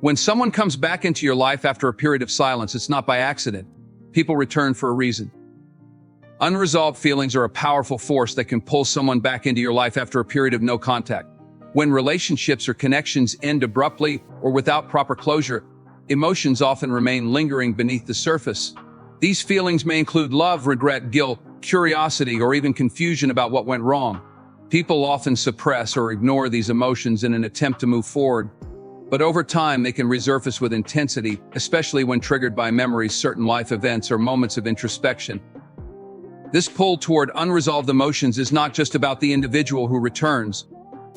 When someone comes back into your life after a period of silence, it's not by accident. People return for a reason. Unresolved feelings are a powerful force that can pull someone back into your life after a period of no contact. When relationships or connections end abruptly or without proper closure, emotions often remain lingering beneath the surface. These feelings may include love, regret, guilt, curiosity, or even confusion about what went wrong. People often suppress or ignore these emotions in an attempt to move forward, but over time they can resurface with intensity, especially when triggered by memories, certain life events, or moments of introspection. This pull toward unresolved emotions is not just about the individual who returns.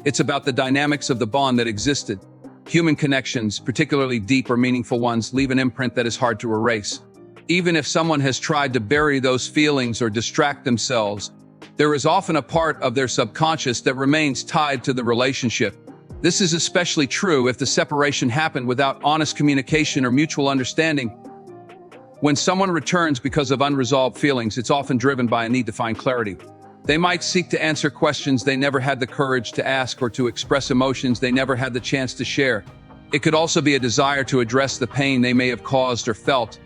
It's about the dynamics of the bond that existed. Human connections, particularly deep or meaningful ones, leave an imprint that is hard to erase. Even if someone has tried to bury those feelings or distract themselves, there is often a part of their subconscious that remains tied to the relationship. This is especially true if the separation happened without honest communication or mutual understanding. When someone returns because of unresolved feelings, it's often driven by a need to find clarity. They might seek to answer questions they never had the courage to ask, or to express emotions they never had the chance to share. It could also be a desire to address the pain they may have caused or felt,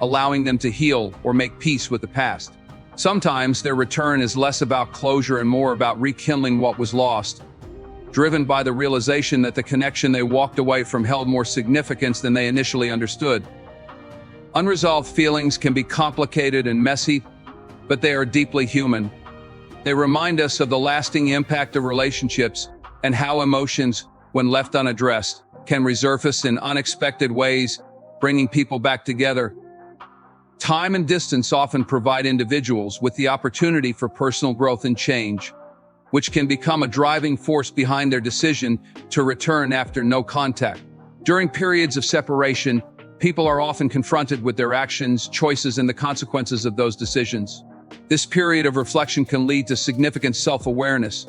allowing them to heal or make peace with the past. Sometimes their return is less about closure and more about rekindling what was lost, driven by the realization that the connection they walked away from held more significance than they initially understood. Unresolved feelings can be complicated and messy, but they are deeply human. They remind us of the lasting impact of relationships and how emotions, when left unaddressed, can resurface in unexpected ways, bringing people back together. Time and distance often provide individuals with the opportunity for personal growth and change, which can become a driving force behind their decision to return after no contact. During periods of separation, people are often confronted with their actions, choices, and the consequences of those decisions. This period of reflection can lead to significant self-awareness,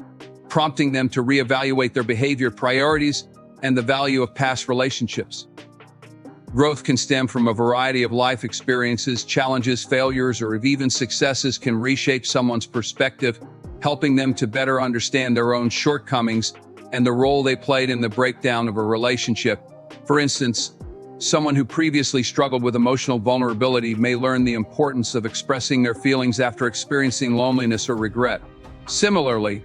prompting them to reevaluate their behavior, priorities, and the value of past relationships. Growth can stem from a variety of life experiences. Challenges, failures, or even successes can reshape someone's perspective, helping them to better understand their own shortcomings and the role they played in the breakdown of a relationship. For instance, someone who previously struggled with emotional vulnerability may learn the importance of expressing their feelings after experiencing loneliness or regret. Similarly,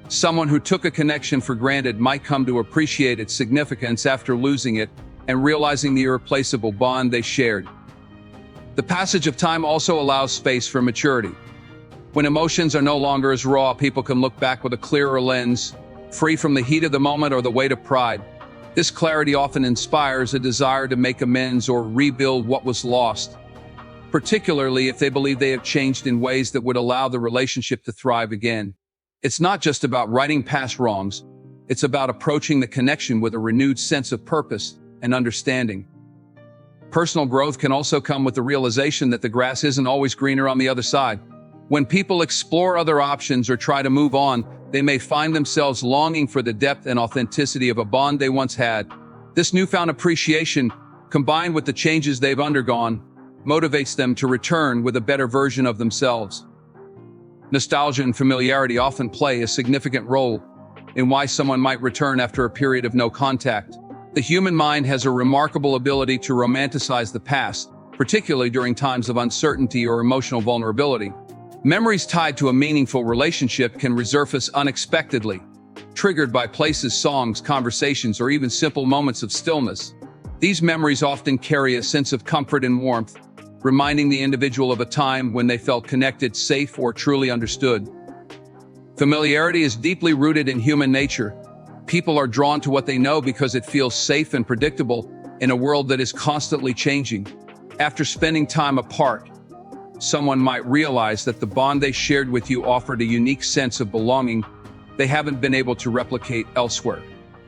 someone who took a connection for granted might come to appreciate its significance after losing it and realizing the irreplaceable bond they shared. The passage of time also allows space for maturity. When emotions are no longer as raw, people can look back with a clearer lens, free from the heat of the moment or the weight of pride. This clarity often inspires a desire to make amends or rebuild what was lost, particularly if they believe they have changed in ways that would allow the relationship to thrive again. It's not just about righting past wrongs, it's about approaching the connection with a renewed sense of purpose and understanding. Personal growth can also come with the realization that the grass isn't always greener on the other side. When people explore other options or try to move on, they may find themselves longing for the depth and authenticity of a bond they once had. This newfound appreciation, combined with the changes they've undergone, motivates them to return with a better version of themselves. Nostalgia and familiarity often play a significant role in why someone might return after a period of no contact. The human mind has a remarkable ability to romanticize the past, particularly during times of uncertainty or emotional vulnerability. Memories tied to a meaningful relationship can resurface unexpectedly, triggered by places, songs, conversations, or even simple moments of stillness. These memories often carry a sense of comfort and warmth, reminding the individual of a time when they felt connected, safe, or truly understood. Familiarity is deeply rooted in human nature. People are drawn to what they know because it feels safe and predictable in a world that is constantly changing. After spending time apart, someone might realize that the bond they shared with you offered a unique sense of belonging they haven't been able to replicate elsewhere.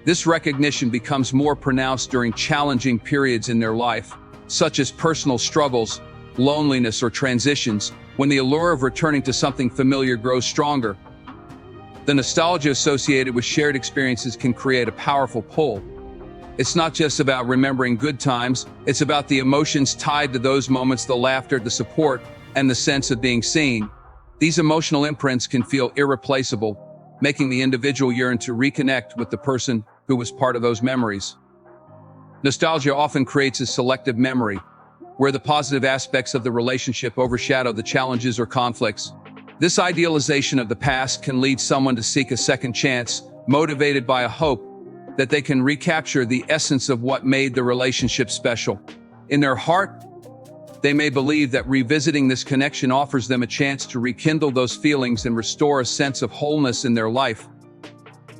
This recognition becomes more pronounced during challenging periods in their life, such as personal struggles, loneliness, or transitions, when the allure of returning to something familiar grows stronger. The nostalgia associated with shared experiences can create a powerful pull. It's not just about remembering good times, it's about the emotions tied to those moments, the laughter, the support, and the sense of being seen. These emotional imprints can feel irreplaceable, making the individual yearn to reconnect with the person who was part of those memories. Nostalgia often creates a selective memory, where the positive aspects of the relationship overshadow the challenges or conflicts. This idealization of the past can lead someone to seek a second chance, motivated by a hope that they can recapture the essence of what made the relationship special. In their heart, they may believe that revisiting this connection offers them a chance to rekindle those feelings and restore a sense of wholeness in their life.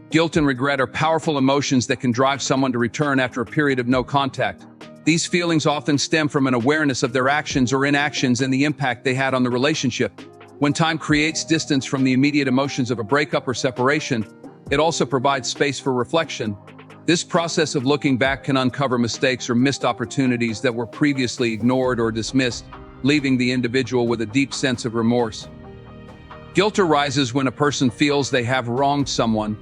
Guilt and regret are powerful emotions that can drive someone to return after a period of no contact. These feelings often stem from an awareness of their actions or inactions and the impact they had on the relationship. When time creates distance from the immediate emotions of a breakup or separation, it also provides space for reflection. This process of looking back can uncover mistakes or missed opportunities that were previously ignored or dismissed, leaving the individual with a deep sense of remorse. Guilt arises when a person feels they have wronged someone.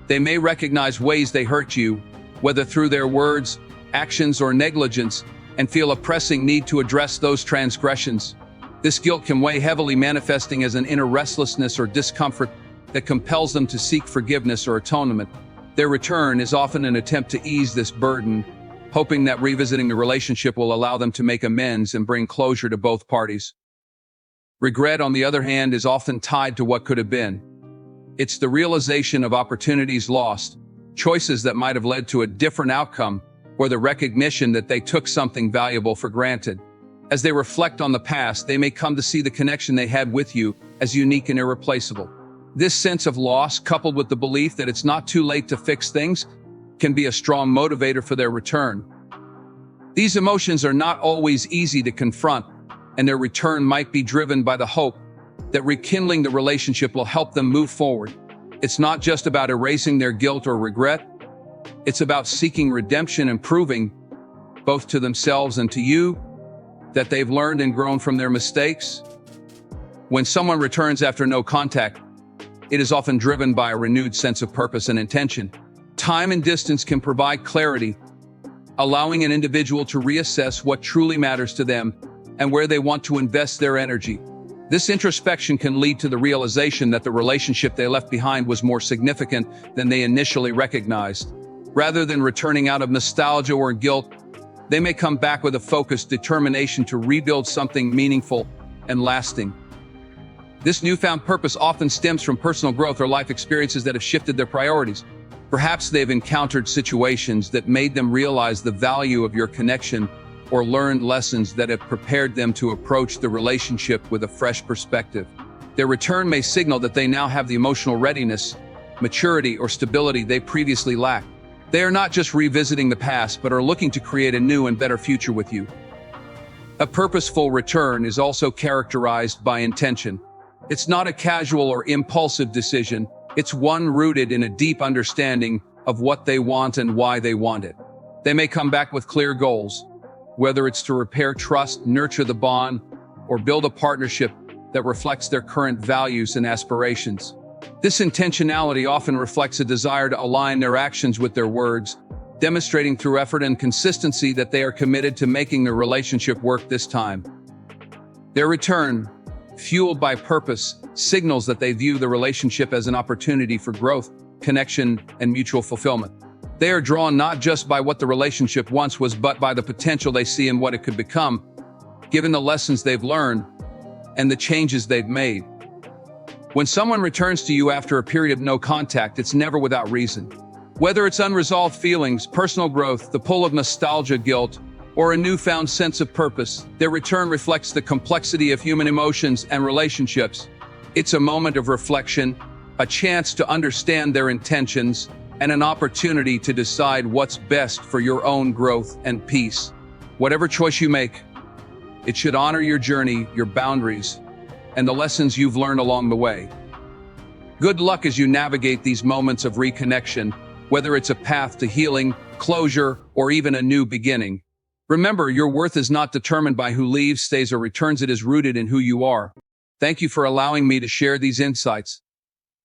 They may recognize ways they hurt you, whether through their words, actions, or negligence, and feel a pressing need to address those transgressions. This guilt can weigh heavily, manifesting as an inner restlessness or discomfort that compels them to seek forgiveness or atonement. Their return is often an attempt to ease this burden, hoping that revisiting the relationship will allow them to make amends and bring closure to both parties. Regret, on the other hand, is often tied to what could have been. It's the realization of opportunities lost, choices that might have led to a different outcome, or the recognition that they took something valuable for granted. As they reflect on the past, they may come to see the connection they had with you as unique and irreplaceable. This sense of loss, coupled with the belief that it's not too late to fix things, can be a strong motivator for their return. These emotions are not always easy to confront, and their return might be driven by the hope that rekindling the relationship will help them move forward. It's not just about erasing their guilt or regret. It's about seeking redemption and proving, both to themselves and to you, that they've learned and grown from their mistakes. When someone returns after no contact, it is often driven by a renewed sense of purpose and intention. Time and distance can provide clarity, allowing an individual to reassess what truly matters to them and where they want to invest their energy. This introspection can lead to the realization that the relationship they left behind was more significant than they initially recognized. Rather than returning out of nostalgia or guilt, they may come back with a focused determination to rebuild something meaningful and lasting. This newfound purpose often stems from personal growth or life experiences that have shifted their priorities. Perhaps they've encountered situations that made them realize the value of your connection, or learned lessons that have prepared them to approach the relationship with a fresh perspective. Their return may signal that they now have the emotional readiness, maturity, or stability they previously lacked. They are not just revisiting the past, but are looking to create a new and better future with you. A purposeful return is also characterized by intention. It's not a casual or impulsive decision. It's one rooted in a deep understanding of what they want and why they want it. They may come back with clear goals, whether it's to repair trust, nurture the bond, or build a partnership that reflects their current values and aspirations. This intentionality often reflects a desire to align their actions with their words, demonstrating through effort and consistency that they are committed to making the relationship work this time. Their return, fueled by purpose, signals that they view the relationship as an opportunity for growth, connection, and mutual fulfillment. They are drawn not just by what the relationship once was, but by the potential they see in what it could become, given the lessons they've learned and the changes they've made. When someone returns to you after a period of no contact, it's never without reason. Whether it's unresolved feelings, personal growth, the pull of nostalgia, guilt, or a newfound sense of purpose, their return reflects the complexity of human emotions and relationships. It's a moment of reflection, a chance to understand their intentions, and an opportunity to decide what's best for your own growth and peace. Whatever choice you make, it should honor your journey, your boundaries, and the lessons you've learned along the way. Good luck as you navigate these moments of reconnection, whether it's a path to healing, closure, or even a new beginning. Remember, your worth is not determined by who leaves, stays, or returns. It is rooted in who you are. Thank you for allowing me to share these insights.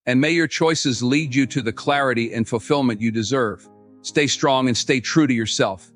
And may your choices lead you to the clarity and fulfillment you deserve. Stay strong and stay true to yourself.